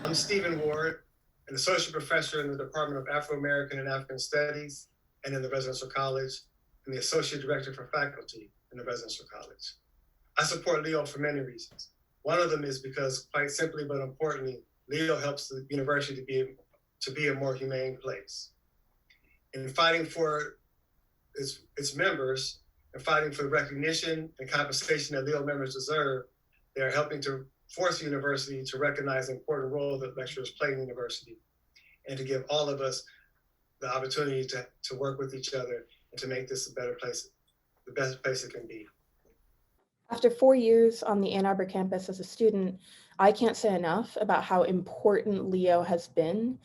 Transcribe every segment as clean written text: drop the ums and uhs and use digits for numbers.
I'm Stephen Ward, an associate professor in the Department of Afro-American and African Studies and in the Residential College, and the associate director for faculty in the Residential College. I support LEO for many reasons. One of them is because, quite simply but importantly, LEO helps the university to be a more humane place. In fighting for its members and fighting for the recognition and compensation that LEO members deserve, they are helping to force the university to recognize the important role that lecturers play in the university and to give all of us the opportunity to work with each other and to make this a better place, the best place it can be. After 4 years on the Ann Arbor campus as a student, I can't say enough about how important LEO has been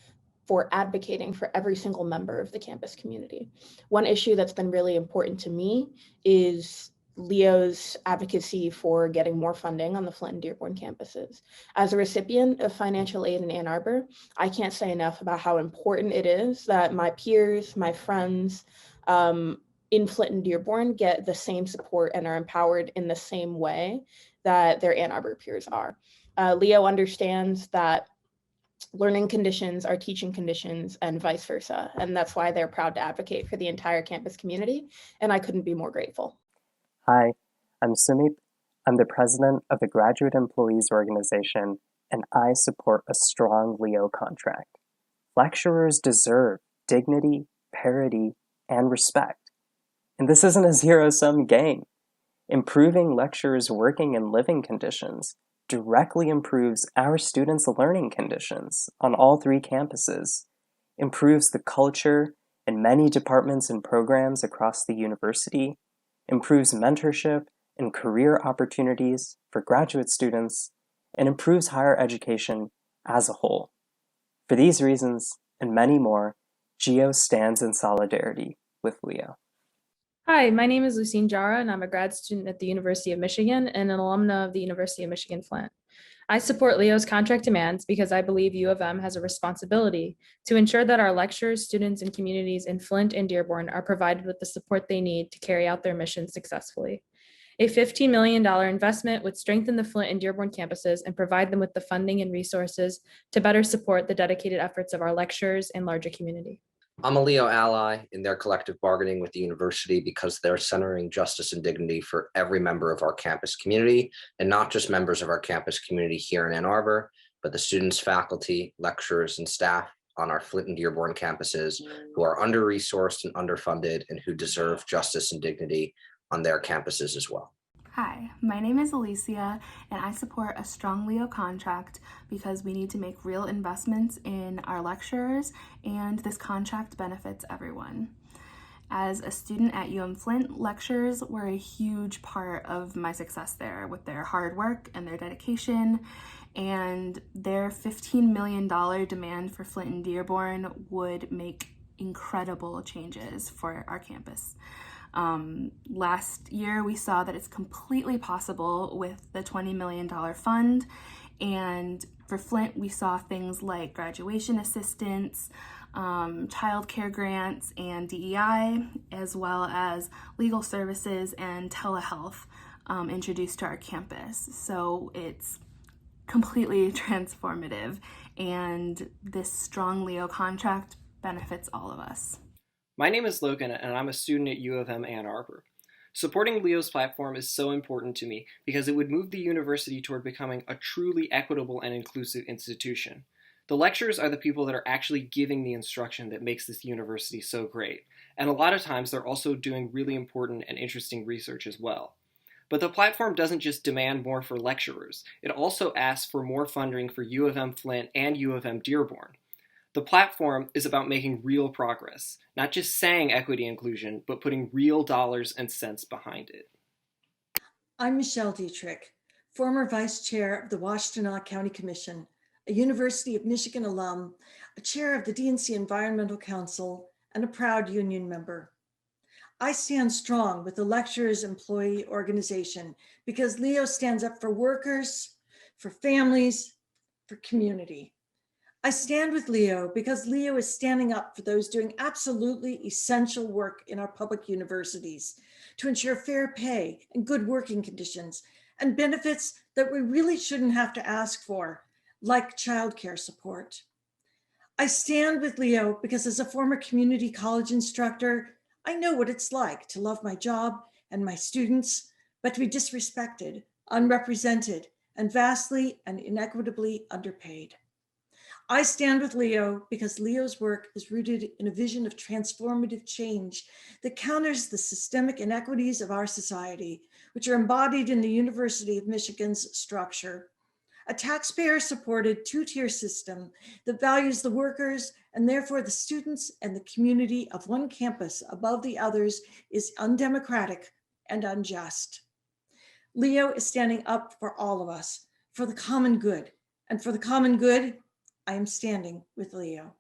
for advocating for every single member of the campus community. One issue that's been really important to me is LEO's advocacy for getting more funding on the Flint and Dearborn campuses. As a recipient of financial aid in Ann Arbor, I can't say enough about how important it is that my peers, my friends, in Flint and Dearborn get the same support and are empowered in the same way that their Ann Arbor peers are. LEO understands that learning conditions are teaching conditions and vice versa. And that's why they're proud to advocate for the entire campus community. And I couldn't be more grateful. Hi, I'm Sumit. I'm the president of the Graduate Employees Organization, and I support a strong LEO contract. Lecturers deserve dignity, parity, and respect. And this isn't a zero-sum game. Improving lecturers' working and living conditions directly improves our students' learning conditions on all 3 campuses, improves the culture in many departments and programs across the university, improves mentorship and career opportunities for graduate students, and improves higher education as a whole. For these reasons, and many more, GEO stands in solidarity with LEO. Hi, my name is Lucine Jara, and I'm a grad student at the University of Michigan and an alumna of the University of Michigan Flint. I support LEO's contract demands because I believe U of M has a responsibility to ensure that our lecturers, students, and communities in Flint and Dearborn are provided with the support they need to carry out their mission successfully. A $15 million investment would strengthen the Flint and Dearborn campuses and provide them with the funding and resources to better support the dedicated efforts of our lecturers and larger community. I'm a LEO ally in their collective bargaining with the university because they're centering justice and dignity for every member of our campus community, and not just members of our campus community here in Ann Arbor, but the students, faculty, lecturers, and staff on our Flint and Dearborn campuses who are under-resourced and underfunded and who deserve justice and dignity on their campuses as well. Hi, my name is Alicia, and I support a strong LEO contract because we need to make real investments in our lecturers, and this contract benefits everyone. As a student at UM Flint, lecturers were a huge part of my success there with their hard work and their dedication, and their $15 million demand for Flint and Dearborn would make incredible changes for our campus. Last year, we saw that it's completely possible with the $20 million fund. And for Flint, we saw things like graduation assistance, childcare grants, and DEI, as well as legal services and telehealth introduced to our campus. So it's completely transformative, and this strong LEO contract benefits all of us. My name is Logan, and I'm a student at U of M Ann Arbor. Supporting LEO's platform is so important to me because it would move the university toward becoming a truly equitable and inclusive institution. The lecturers are the people that are actually giving the instruction that makes this university so great, and a lot of times they're also doing really important and interesting research as well. But the platform doesn't just demand more for lecturers, it also asks for more funding for U of M Flint and U of M Dearborn. The platform is about making real progress, not just saying equity inclusion, but putting real dollars and cents behind it. I'm Michelle Dietrich, former vice chair of the Washtenaw County Commission, a University of Michigan alum, a chair of the DNC Environmental Council, and a proud union member. I stand strong with the Lecturers Employee Organization because LEO stands up for workers, for families, for community. I stand with LEO because LEO is standing up for those doing absolutely essential work in our public universities to ensure fair pay and good working conditions and benefits that we really shouldn't have to ask for, like childcare support. I stand with Leo because as a former community college instructor, I know what it's like to love my job and my students, but to be disrespected, unrepresented, and vastly and inequitably underpaid. I stand with Leo because Leo's work is rooted in a vision of transformative change that counters the systemic inequities of our society, which are embodied in the University of Michigan's structure. A taxpayer-supported two-tier system that values the workers and therefore the students and the community of one campus above the others is undemocratic and unjust. Leo is standing up for all of us, for the common good. And for the common good, I am standing with Leo.